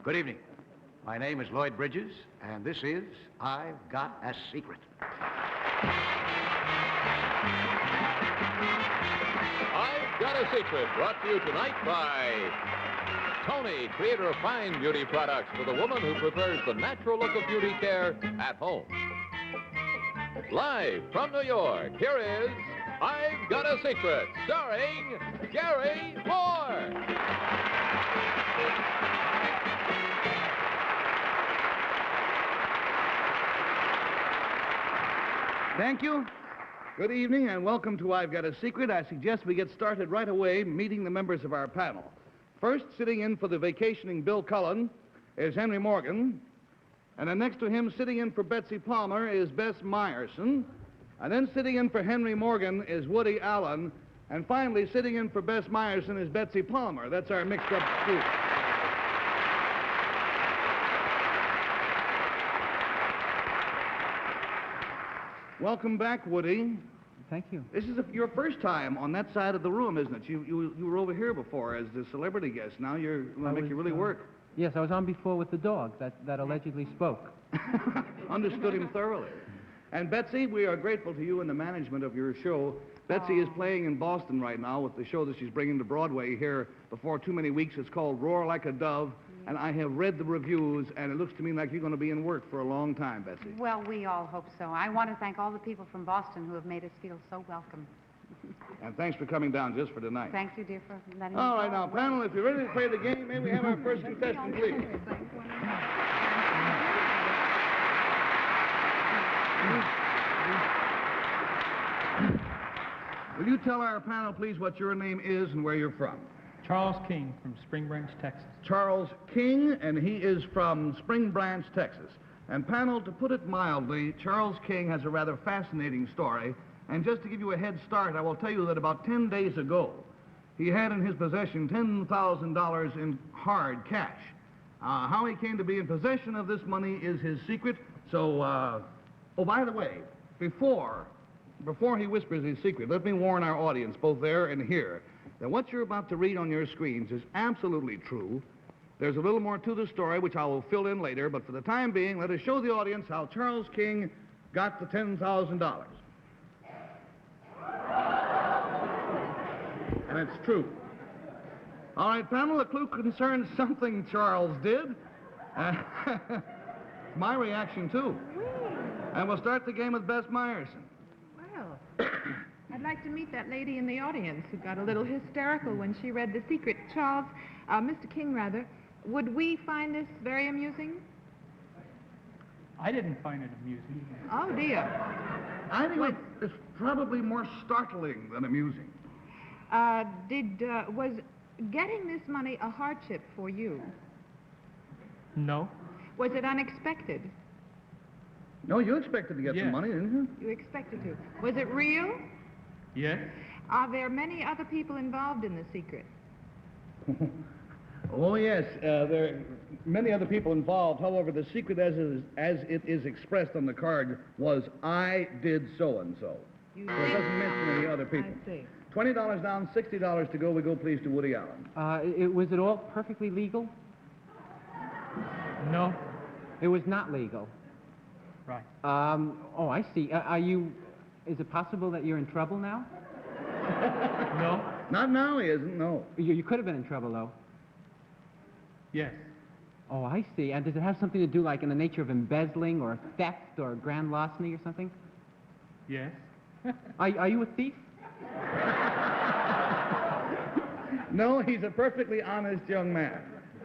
Good evening. My name is Lloyd Bridges, and this is I've Got a Secret. I've Got a Secret, brought to you tonight by Tony, creator of fine beauty products for the woman who prefers the natural look of beauty care at home. Live from New York, here is I've Got a Secret, starring Garry Moore. Thank you. Good evening and welcome to I've Got a Secret. I suggest we get started right away meeting the members of our panel. First, sitting in for the vacationing Bill Cullen is Henry Morgan. And then next to him, sitting in for Betsy Palmer, is Bess Myerson. And then sitting in for Henry Morgan is Woody Allen. And finally, sitting in for Bess Myerson is Betsy Palmer. That's our mixed-up group. Welcome back, Woody. Thank you. This is your first time on that side of the room, isn't it? You were over here before as the celebrity guest. Now you're going to make you really work. Yes, I was on before with the dog that allegedly spoke. Understood him thoroughly. And Betsy, we are grateful to you and the management of your show. Betsy is playing in Boston right now with the show that she's bringing to Broadway here before too many weeks. It's called Roar Like a Dove. And I have read the reviews, and it looks to me like you're going to be in work for a long time, Betsy. Well, we all hope so. I want to thank all the people from Boston who have made us feel so welcome. And thanks for coming down just for tonight. Thank you, dear, for letting me All right, now, panel, if you're ready to play the game, may we have our first contestant, please? Will you tell our panel, please, what your name is and where you're from? Charles King from Spring Branch, Texas. Charles King, and he is from Spring Branch, Texas. And panel, to put it mildly, Charles King has a rather fascinating story. And just to give you a head start, I will tell you that about 10 days ago, he had in his possession $10,000 in hard cash. How he came to be in possession of this money is his secret. So, oh, by the way, before he whispers his secret, let me warn our audience, both there and here, that what you're about to read on your screens is absolutely true. There's a little more to the story, which I will fill in later, but for the time being, let us show the audience how Charles King got the $10,000. And it's true. All right, panel, the clue concerns something Charles did. My reaction, too. And we'll start the game with Bess Myerson. Well, I'd like to meet that lady in the audience who got a little hysterical when she read the secret. Charles, Mr. King, rather, would we find this very amusing? I didn't find it amusing. Oh, dear. I think it's probably more startling than amusing. Was getting this money a hardship for you? No. Was it unexpected? No, you expected to get some money, didn't you? You expected to. Was it real? Yes. Are there many other people involved in the secret? Oh, yes. There are many other people involved. However, the secret as it is expressed on the card was, I did so-and-so. So it doesn't mention any other people. I see. $20 down, $60 to go. We go, please, to Woody Allen. Was it all perfectly legal? No. It was not legal. Right. Oh, I see. Is it possible that you're in trouble now? No. Not now, he isn't, no. You could have been in trouble, though. Yes. Oh, I see. And does it have something to do, like, in the nature of embezzling or theft or grand larceny or something? Yes. Are you a thief? No, he's a perfectly honest young man.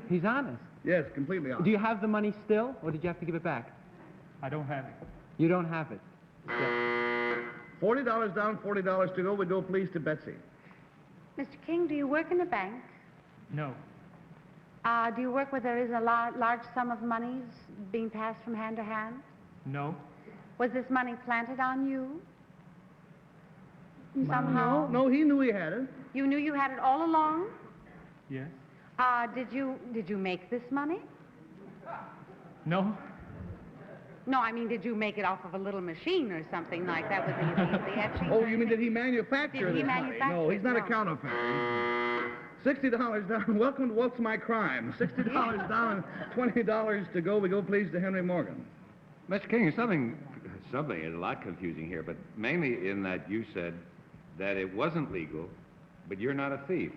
He's honest? Yes, completely honest. Do you have the money still, or did you have to give it back? I don't have it. You don't have it. $40 down, $40 to go. We go, please, to Betsy. Mr. King, do you work in a bank? No. Do you work where there is a large sum of monies being passed from hand to hand? No. Was this money planted on you? Somehow? No, he knew he had it. You knew you had it all along? Yes. Did you make this money? No. No, I mean, did you make it off of a little machine or something like that with the etching? Oh, you mean did he manufacture Did he this money? manufacture No, he's not it? a counterfeiter. $60 down. Welcome to What's My Crime. $60 down and $20 to go. We go, please, to Henry Morgan. Mr. King, something is a lot confusing here, but mainly in that you said that it wasn't legal, but you're not a thief.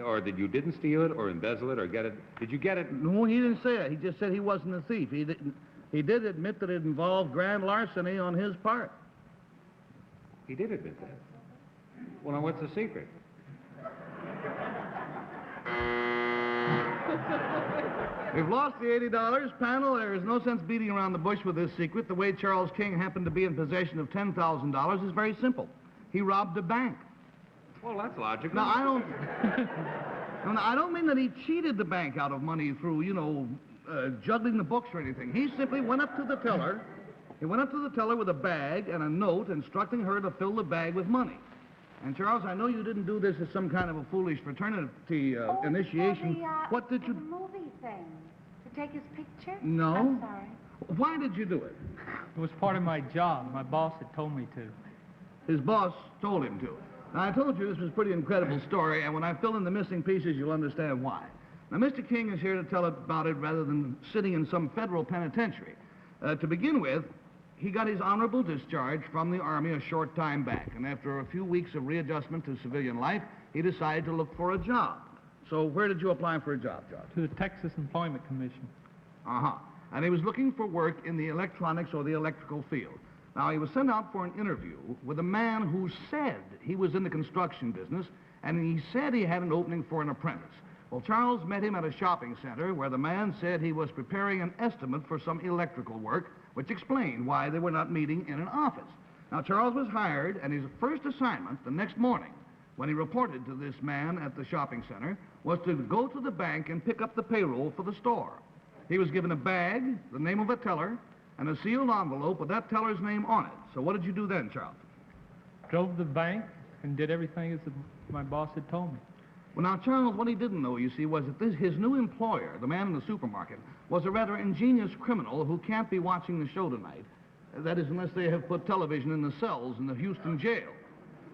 Or that you didn't steal it or embezzle it or get it. Did you get it? No, he didn't say it. He just said he wasn't a thief. He did admit that it involved grand larceny on his part. He did admit that. Well, now what's the secret? We've lost the $80. Panel, there is no sense beating around the bush with this secret. The way Charles King happened to be in possession of $10,000 is very simple. He robbed a bank. Well, that's logical. Now, I don't mean that he cheated the bank out of money through, juggling the books or anything. He simply went up to the teller. He went up to the teller with a bag and a note instructing her to fill the bag with money. And, Charles, I know you didn't do this as some kind of a foolish fraternity initiation. What did you... The movie thing. To take his picture? No. I'm sorry. Why did you do it? It was part of my job. My boss had told me to. His boss told him to. Now, I told you this was a pretty incredible story, and when I fill in the missing pieces, you'll understand why. Now, Mr. King is here to tell about it rather than sitting in some federal penitentiary. To begin with, he got his honorable discharge from the Army a short time back, and after a few weeks of readjustment to civilian life, he decided to look for a job. So where did you apply for a job, George? To the Texas Employment Commission. Uh-huh. And he was looking for work in the electronics or the electrical field. Now, he was sent out for an interview with a man who said he was in the construction business, and he said he had an opening for an apprentice. Well, Charles met him at a shopping center where the man said he was preparing an estimate for some electrical work, which explained why they were not meeting in an office. Now, Charles was hired, and his first assignment the next morning, when he reported to this man at the shopping center, was to go to the bank and pick up the payroll for the store. He was given a bag, the name of a teller, and a sealed envelope with that teller's name on it. So what did you do then, Charles? Drove to the bank and did everything as my boss had told me. Well, now, Charles, what he didn't know, you see, was that his new employer, the man in the supermarket, was a rather ingenious criminal who can't be watching the show tonight. That is, unless they have put television in the cells in the Houston jail.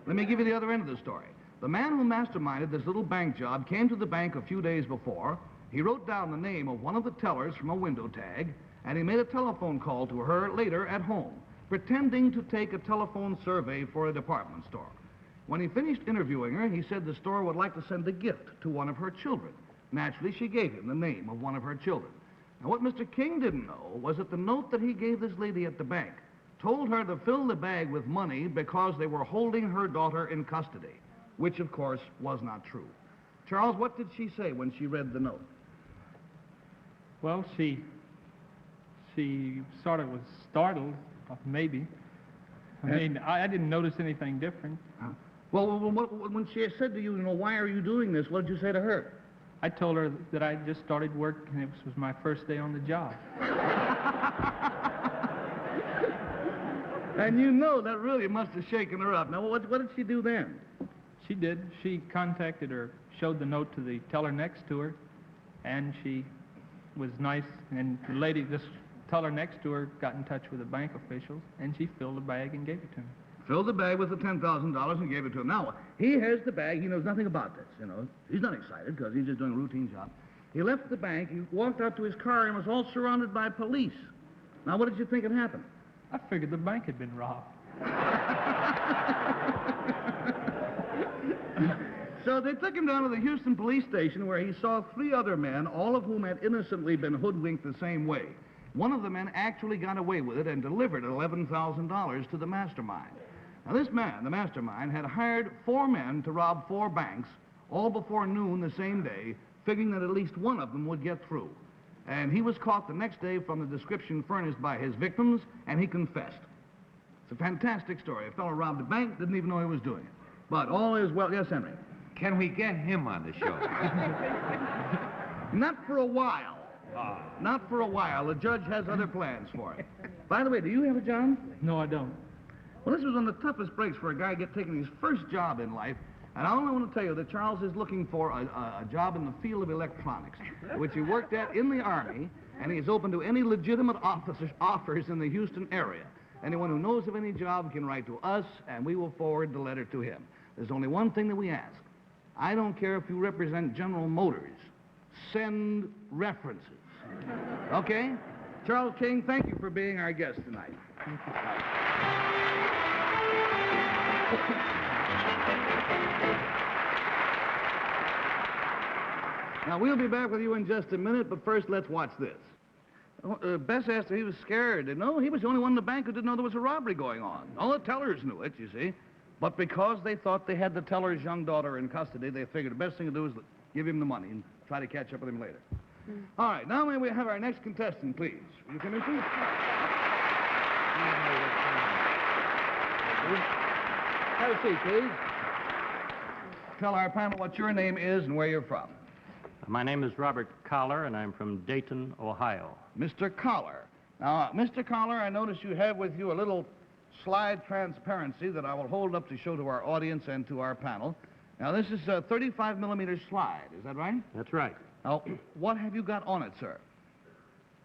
Let me give you the other end of the story. The man who masterminded this little bank job came to the bank a few days before. He wrote down the name of one of the tellers from a window tag, and he made a telephone call to her later at home, pretending to take a telephone survey for a department store. When he finished interviewing her, he said the store would like to send a gift to one of her children. Naturally, she gave him the name of one of her children. Now, what Mr. King didn't know was that the note that he gave this lady at the bank told her to fill the bag with money because they were holding her daughter in custody, which, of course, was not true. Charles, what did she say when she read the note? Well, she sort of was startled, maybe. I didn't notice anything different. Well, when she said to you, why are you doing this, what did you say to her? I told her that I just started work and it was my first day on the job. And that really must have shaken her up. Now, what did she do then? She did. She contacted her, showed the note to the teller next to her, and she was nice. And the lady, this teller next to her, got in touch with the bank officials, and she filled the bag and gave it to me. Filled the bag with the $10,000 and gave it to him. Now, he has the bag. He knows nothing about this, He's not excited because he's just doing a routine job. He left the bank, he walked out to his car, and was all surrounded by police. Now, what did you think had happened? I figured the bank had been robbed. So they took him down to the Houston police station where he saw 3 other men, all of whom had innocently been hoodwinked the same way. One of the men actually got away with it and delivered $11,000 to the mastermind. Now, this man, the mastermind, had hired 4 men to rob 4 banks, all before noon the same day, figuring that at least one of them would get through. And he was caught the next day from the description furnished by his victims, and he confessed. It's a fantastic story. A fellow robbed a bank, didn't even know he was doing it. But all is well. Yes, Henry? Can we get him on the show? Not for a while. Not for a while. The judge has other plans for it. By the way, do you have a job? No, I don't. Well, this was one of the toughest breaks for a guy taking his first job in life. And I only want to tell you that Charles is looking for a job in the field of electronics, which he worked at in the Army, and he is open to any legitimate offers in the Houston area. Anyone who knows of any job can write to us, and we will forward the letter to him. There's only one thing that we ask. I don't care if you represent General Motors. Send references. Okay? Charles King, thank you for being our guest tonight. Thank you. Now, we'll be back with you in just a minute, but first, let's watch this. Bess asked if he was scared. No, he was the only one in the bank who didn't know there was a robbery going on. All the tellers knew it, you see. But because they thought they had the teller's young daughter in custody, they figured the best thing to do is give him the money and try to catch up with him later. All right, now may we have our next contestant, please. Will you come in, please? Have a seat, please. Tell our panel what your name is and where you're from. My name is Robert Collar, and I'm from Dayton, Ohio. Mr. Collar. Now, Mr. Collar, I notice you have with you a little slide transparency that I will hold up to show to our audience and to our panel. Now, this is a 35-millimeter slide. Is that right? That's right. Now, what have you got on it, sir?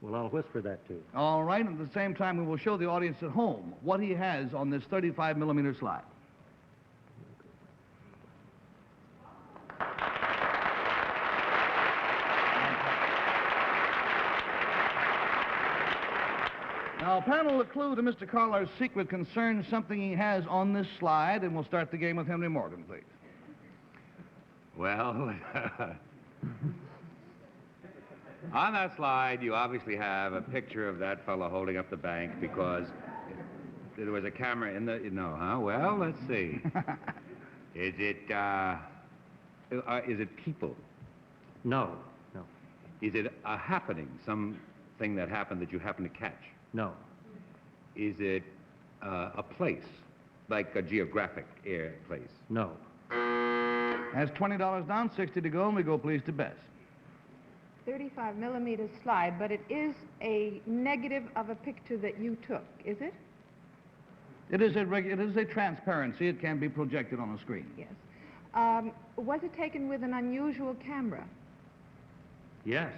Well, I'll whisper that to you. All right, and at the same time, we will show the audience at home what he has on this 35-millimeter slide. Now, panel, the clue to Mr. Collar's secret concerns something he has on this slide, and we'll start the game with Henry Morgan, please. Well, on that slide, you obviously have a picture of that fellow holding up the bank because there was a camera in the... No, huh? Well, let's see. Is it people? No, no, Is it a happening, something that happened that you happened to catch? no. Is it a place, like a geographic place? No. Has $20 down, 60 to go, and we go, please, to Bess. 35-millimeter slide, but it is a negative of a picture that you took, is it? It is a transparency. It can be projected on a screen. Yes. Was it taken with an unusual camera? Yes.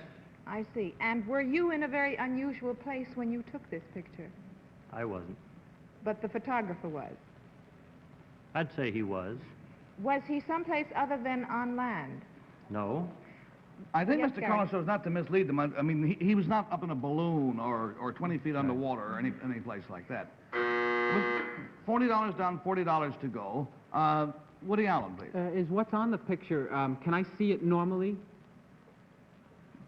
I see. And were you in a very unusual place when you took this picture? I wasn't. But the photographer was. I'd say he was. Was he someplace other than on land? No. I think, Yes, Mr. Gary. Collins, so as not to mislead them, I mean, he was not up in a balloon or 20 feet underwater or any place like that. $40 down, $40 to go. Woody Allen, please. Is what's on the picture, can I see it normally?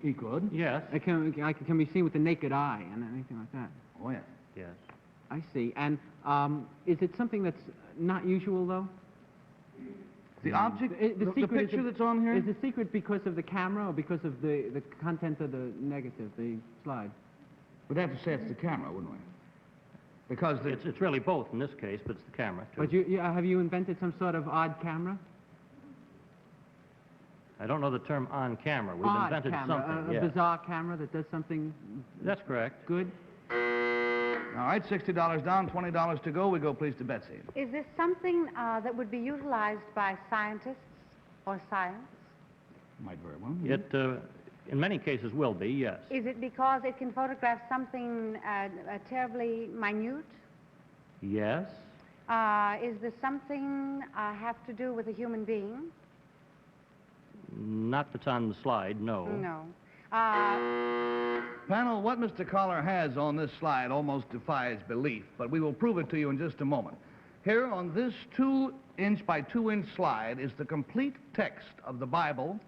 He could. Yes. Can be seen with the naked eye and anything like that? Oh, yes. Yes. I see. And is it something that's not usual, though? The object, the secret picture that's on here? Is the secret because of the camera or because of the content of the negative, the slide? We'd have to say it's the camera, wouldn't we? Because It's really both in this case, but it's the camera, too. But have you invented some sort of odd camera? I don't know the term on camera. We've Odd invented camera, something, a yes. bizarre camera that does something That's correct. good? All right, $60 down, $20 to go. We go, please, to Betsy. Is this something that would be utilized by scientists or science? Might very well. It, in many cases, will be, yes. Is it because it can photograph something terribly minute? Yes. Is this something have to do with a human being? Not that's on the slide, no. No. Panel, what Mr. Collar has on this slide almost defies belief, but we will prove it to you in just a moment. Here on this 2-inch by 2-inch slide is the complete text of the Bible,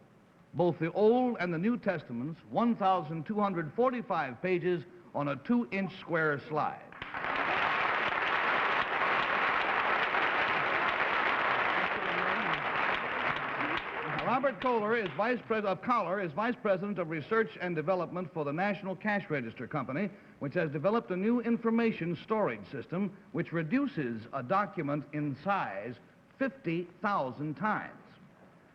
both the Old and the New Testaments, 1,245 pages on a 2-inch square slide. Robert Collar is Vice President of Research and Development for the National Cash Register Company, which has developed a new information storage system which reduces a document in size 50,000 times.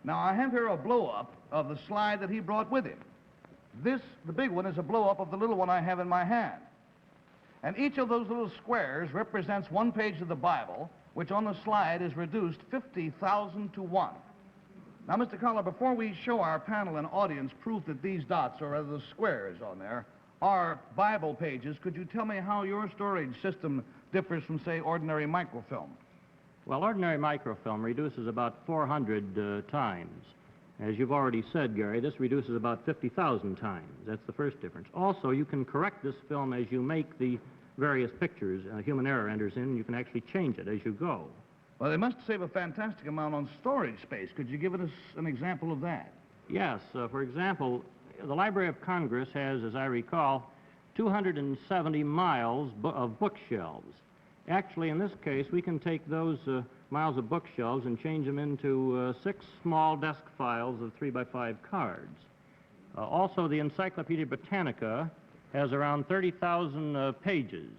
Now, I have here a blow-up of the slide that he brought with him. This, the big one, is a blow-up of the little one I have in my hand. And each of those little squares represents one page of the Bible, which on the slide is reduced 50,000 to 1. Now, Mr. Collar, before we show our panel and audience proof that these dots, or rather the squares on there, are Bible pages, could you tell me how your storage system differs from, say, ordinary microfilm? Well, ordinary microfilm reduces about 400 times. As you've already said, Gary, this reduces about 50,000 times. That's the first difference. Also, you can correct this film as you make the various pictures. Human error enters in, you can actually change it as you go. Well, they must save a fantastic amount on storage space. Could you give us an example of that? Yes. For example, the Library of Congress has, as I recall, 270 miles of bookshelves. Actually, in this case, we can take those miles of bookshelves and change them into 6 small desk files of 3x5 cards. Also, the Encyclopedia Britannica has around 30,000 pages,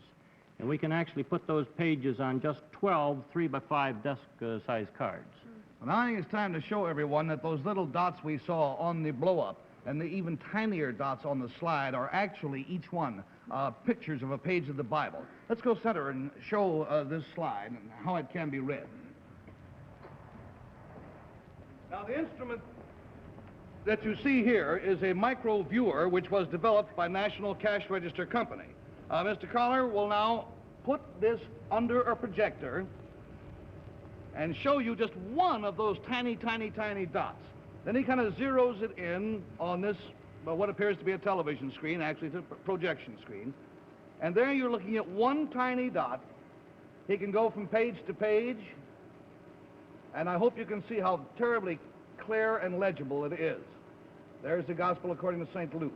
and we can actually put those pages on just 12 3x5 desk-sized cards. Well, now I think it's time to show everyone that those little dots we saw on the blow-up and the even tinier dots on the slide are actually each one pictures of a page of the Bible. Let's go center and show this slide and how it can be read. Now, the instrument that you see here is a micro viewer which was developed by National Cash Register Company. Mr. Collar will now put this under a projector and show you just one of those tiny, tiny, tiny dots. Then he kind of zeroes it in on this, well, what appears to be a television screen. Actually, it's a projection screen. And there you're looking at one tiny dot. He can go from page to page, and I hope you can see how terribly clear and legible it is. There's the Gospel according to St. Luke.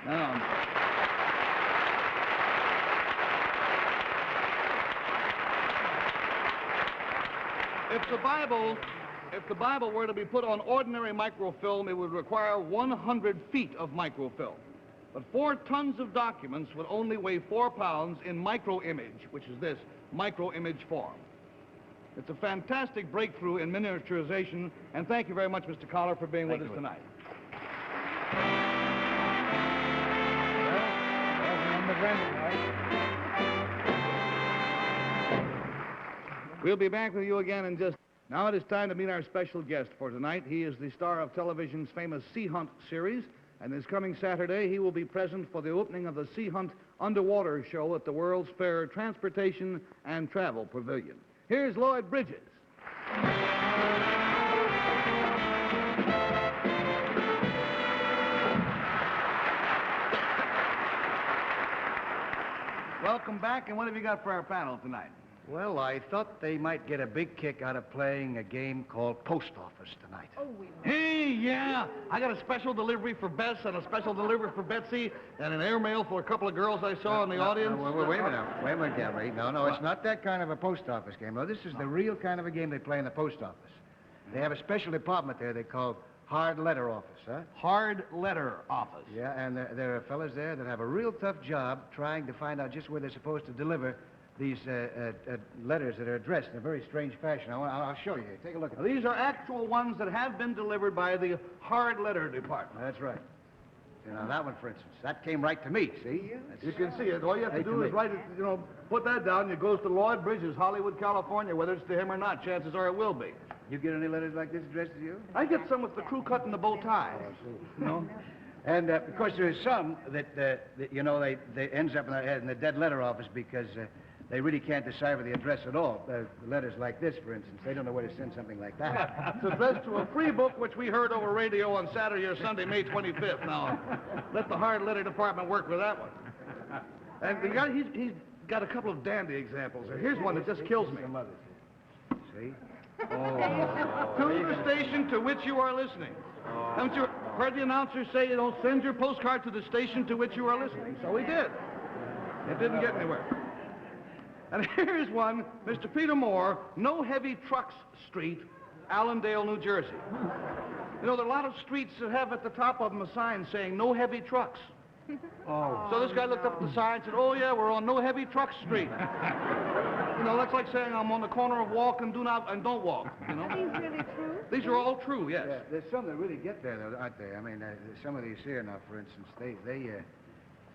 Now, if the Bible were to be put on ordinary microfilm, it would require 100 feet of microfilm. But 4 tons of documents would only weigh 4 pounds in micro-image, which is this, micro-image form. It's a fantastic breakthrough in miniaturization, and thank you very much, Mr. Collar, for being with us tonight. We'll be back with you again in just... Now it is time to meet our special guest for tonight. He is the star of television's famous Sea Hunt series, and this coming Saturday he will be present for the opening of the Sea Hunt Underwater Show at the World's Fair Transportation and Travel Pavilion. Here's Lloyd Bridges. Welcome back, and what have you got for our panel tonight? Well, I thought they might get a big kick out of playing a game called Post Office tonight. Oh, we love Hey, yeah! I got a special delivery for Bess and a special delivery for Betsy and an airmail for a couple of girls I saw in the audience. Wait a minute, Gary. No, it's not that kind of a post office game. No, this is the real kind of a game they play in the post office. They have a special department there they call Hard Letter Office, huh? Hard Letter Office. Yeah, and there are fellas there that have a real tough job trying to find out just where they're supposed to deliver these letters that are addressed in a very strange fashion. I'll show you. Take a look at them. These are actual ones that have been delivered by the Hard Letter Department. That's right. You know, that one, for instance, that came right to me, see? You can see it. All you have to do is write it, put that down, and it goes to Lloyd Bridges, Hollywood, California. Whether it's to him or not, chances are it will be. You get any letters like this addressed to you? I get some with the crew cut in the bow tie. You know? And, of course, there's some that they ends up in the dead letter office because they really can't decipher the address at all. Letters like this, for instance, they don't know where to send something like that. It's addressed to a free book which we heard over radio on Saturday or Sunday, May 25th. Now, let the Hard Letter Department work with that one. And he's got a couple of dandy examples there. Here's one that just kills me. See? To the station to which you are listening. Haven't you heard the announcer say, send your postcard to the station to which you are listening? So he did. It didn't get anywhere. And here's one, Mr. Peter Moore, No Heavy Trucks Street, Allendale, New Jersey. There are a lot of streets that have at the top of them a sign saying, No Heavy Trucks. So this guy looked up at the sign and said, oh, yeah, we're on No Heavy Trucks Street. That's like saying I'm on the corner of walk and don't walk, Are these really true? These are all true, yes. Yeah, there's some that really get there, though, aren't they? I mean, some of these here now, for instance,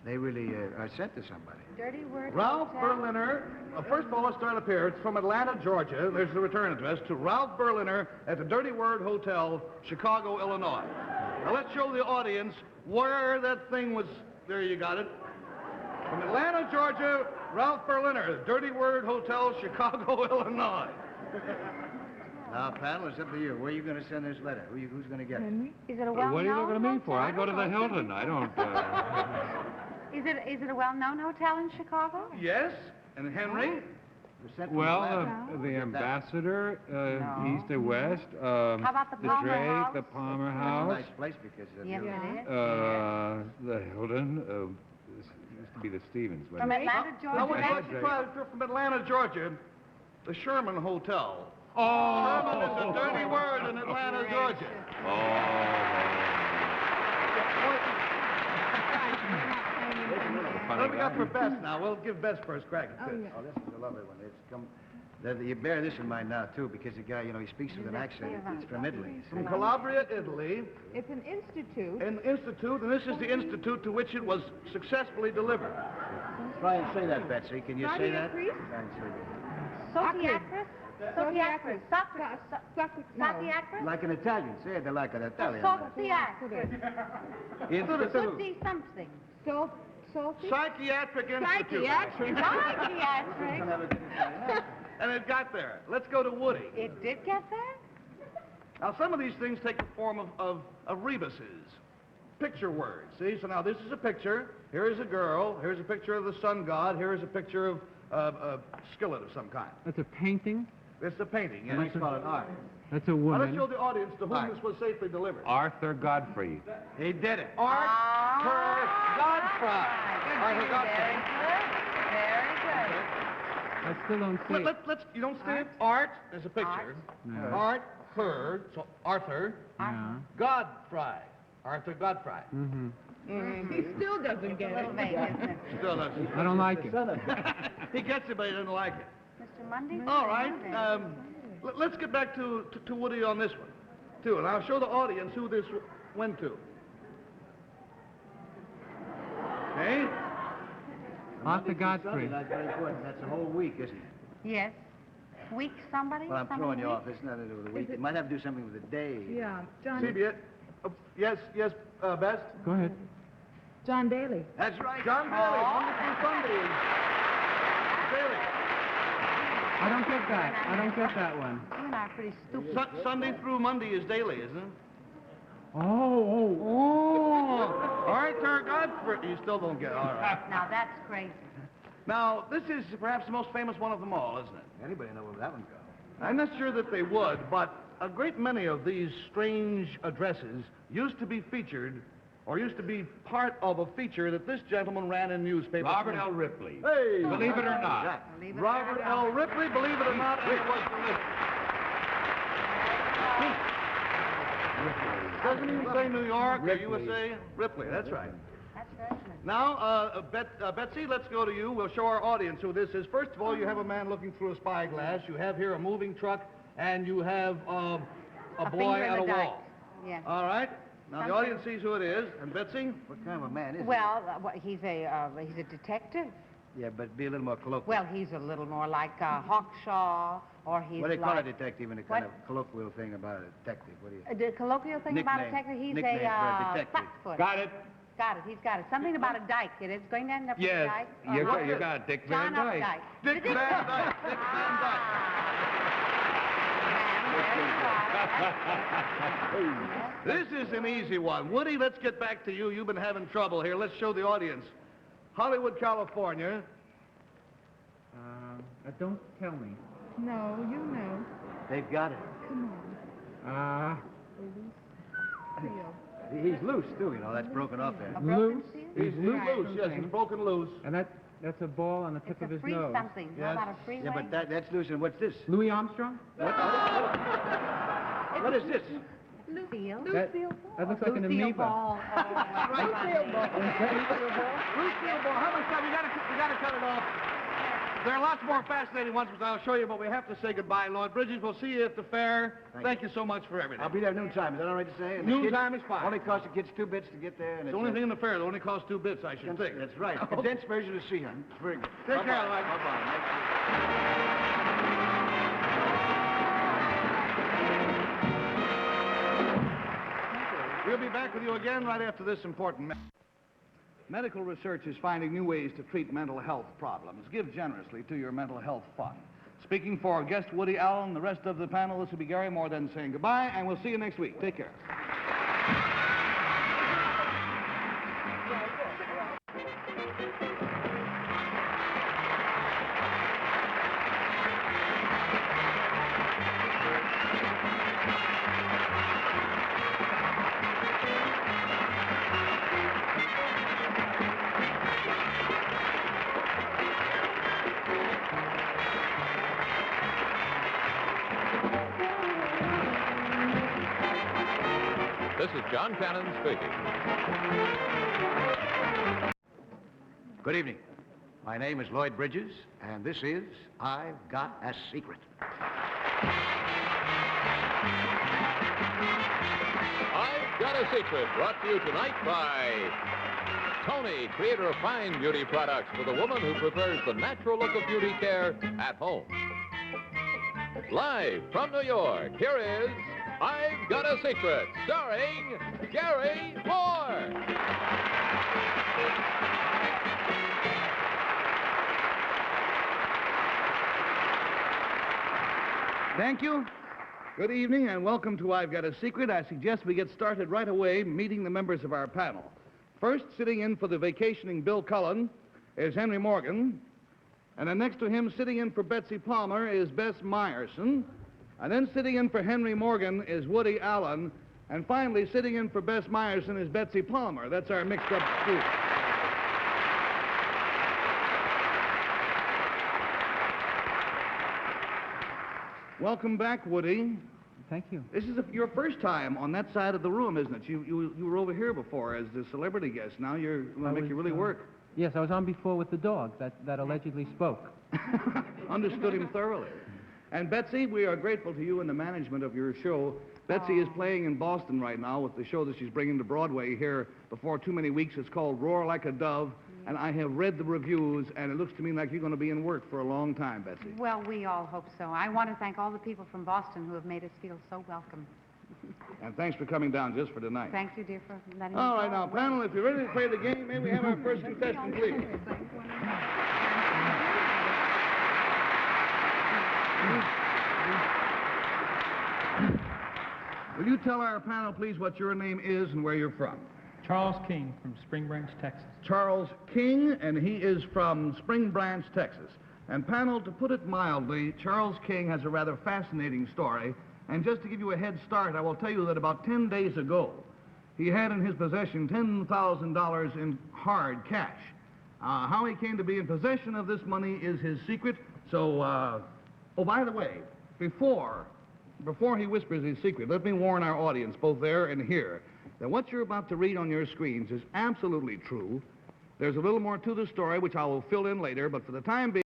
they really are sent to somebody. Dirty word. Ralph Berliner. First of all, let's start up here. It's from Atlanta, Georgia. There's the return address to Ralph Berliner at the Dirty Word Hotel, Chicago, Illinois. Now let's show the audience where that thing was. There you got it. From Atlanta, Georgia, Ralph Berliner, Dirty Word Hotel, Chicago, Illinois. Now, panel, it's up to you. Where are you going to send this letter? Who's going to get it? Is it a well-known What are you looking at me for? I hotel? go to the Hilton. I don't... Is it a well-known hotel in Chicago? Yes, and Henry? They're sent from Well, Atlanta. the Ambassador, East or West, How about the Palmer Drake, House? the Palmer It's a House, nice place because... Yes, it is. the Hilton, this used to be the Stevens. From wasn't it? Atlanta, Now, Georgia. let's try if you're from Atlanta, Georgia, the Sherman Hotel. Oh! Sherman is a dirty word in Atlanta, Georgia. What do we got for Bess now? We'll give Bess first crack at this. Oh, this is a lovely one. It's come... You bear this in mind now, too, because the guy, you know, he speaks with an accent. It's from Italy. From Calabria, Italy, It's an institute. and this is the institute to which it was successfully delivered. Try and say that, Betsy. Can you say that? Psychiatrist? Try and say Sotiacris? Sotiacris. Sotiacris? that. Like an Italian. Say it like an Italian. Sotiacris. Soti something. Salty? Psychiatric Institute. Psychiatric. Psychiatric. And it got there. Let's go to Woody. It did get there? Now, some of these things take the form of rebuses, picture words. See, so now this is a picture. Here is a girl. Here's a picture of the sun god. Here is a picture of a skillet of some kind. That's a painting. This is a painting. And Yes? let's call it art. That's a Now, let's woman. show the audience to whom this was safely delivered. Arthur Godfrey. He did it. Arthur Godfrey. Arthur Godfrey. Very good. I still don't see it. Let's, you don't see it? Art, there's a picture. No. Arthur, so Arthur Yeah. Godfrey. Arthur Godfrey. Mm-hmm. He still doesn't get Little it. vague, isn't it? Still doesn't. I don't like it. He gets it, but he doesn't like it. Mr. Mundy? All right. Let's get back to Woody on this one, too, and I'll show the audience who this went to. Okay? Arthur Godfrey. That's very important. That's a whole week, isn't it? Yes. Week somebody? Well, I'm Somebody throwing you week? off. It's nothing to do with the week. It might have to do something with the day. Yeah, John CBS. Yes, Bess? Go ahead. John Daly. That's right. John Daly, Monday through Sunday. Daly. I don't get that. I don't get that one. You and I are pretty stupid. Sunday through Monday is daily, isn't it? Oh. Arthur Godfrey. You still don't get it. All right. Now, that's crazy. Now, this is perhaps the most famous one of them all, isn't it? Anybody know where that one goes? I'm not sure that they would, but a great many of these strange addresses used to be featured, or used to be part of a feature that this gentleman ran in newspapers. Robert L. Ripley. Hey! Believe it or not. Exactly. Believe it Robert or not. L. Ripley, believe it or not, it was delivered. Doesn't even say New York or USA. Ripley, that's right. That's very good. Now, Betsy, let's go to you. We'll show our audience who this is. First of all, you have a man looking through a spyglass. You have here a moving truck, and you have a boy finger in at a the dike. wall. Yeah. All right. Now, the audience sees who it is. And Betsy? What kind of a man is he? Well, he's a detective. Yeah, but be a little more colloquial. Well, he's a little more like Hawkshaw, or he's What do they like... call a detective in a kind What? of colloquial thing about a detective? What do you... The colloquial thing about a Nickname. detective, he's Nickname for a a detective. flatfoot. Got it. Got it, he's got it. Something about a dike. It is going to end up with a Yes, dike. you Uh-huh. got it. Dick John Van Dyke. Updike. Dick Van Dyke. Dick Van Dyke. This is an easy one. Woody, let's get back to you. You've been having trouble here. Let's show the audience. Hollywood, California. Don't tell me. No, you know. They've got it. Come on. He's loose, too, you know. That's broken off there. Loose. He's loose. Yes, he's broken loose. And that's a ball on the tip It's of a his free nose. something. Yes. How about a freeway? Yeah, but that's loose. And what's this? Louis Armstrong? What is this? Lucille. That looks like an Lucille amoeba. Ball. Lucille Ball. How much time? We gotta cut it off. There are lots more fascinating ones, which I'll show you, but we have to say goodbye. Lloyd Bridges, we'll see you at the fair. Thank you so much for everything. I'll be there noontime. Is that all right to say? And the Noontime kids- is fine. Only costs the kids 2 bits to get there. And It's the only thing in the fair that only costs 2 bits, I should think. That's right. Condensed version of Seahun. It's very good. Take care, Bye-bye. Lloyd. We'll be back with you again right after this important message. Medical research is finding new ways to treat mental health problems. Give generously to your mental health fund. Speaking for guest Woody Allen, the rest of the panel, this will be Garry Moore then saying goodbye, and we'll see you next week. Take care. This is John Cannon speaking. Good evening. My name is Lloyd Bridges, and this is I've Got a Secret. I've Got a Secret, brought to you tonight by Tony, creator of fine beauty products for the woman who prefers the natural look of beauty care at home. Live from New York, here is I've Got a Secret, starring Garry Moore. Thank you. Good evening and welcome to I've Got a Secret. I suggest we get started right away meeting the members of our panel. First, sitting in for the vacationing Bill Cullen is Henry Morgan. And then next to him, sitting in for Betsy Palmer, is Bess Myerson. And then sitting in for Henry Morgan is Woody Allen. And finally, sitting in for Bess Myerson is Betsy Palmer. That's our mixed-up group. Welcome back, Woody. Thank you. This is your first time on that side of the room, isn't it? You were over here before as the celebrity guest. Now you're going to make you really work. Yes, I was on before with the dog that allegedly spoke. Understood him thoroughly. And Betsy, we are grateful to you and the management of your show. Betsy is playing in Boston right now with the show that she's bringing to Broadway here before too many weeks. It's called Roar Like a Dove. And I have read the reviews, and it looks to me like you're going to be in work for a long time, Betsy. Well, we all hope so. I want to thank all the people from Boston who have made us feel so welcome. And thanks for coming down just for tonight. Thank you, dear, for letting me All right, go. now, panel, if you're ready to play the game, may we have our first contestant, please? Will you tell our panel, please, what your name is and where you're from? Charles King from Spring Branch, Texas. Charles King, and he is from Spring Branch, Texas. And panel, to put it mildly, Charles King has a rather fascinating story. And just to give you a head start, I will tell you that about 10 days ago, he had in his possession $10,000 in hard cash. How he came to be in possession of this money is his secret. So, oh, by the way, before he whispers his secret, let me warn our audience, both there and here, that what you're about to read on your screens is absolutely true. There's a little more to the story, which I will fill in later, but for the time being,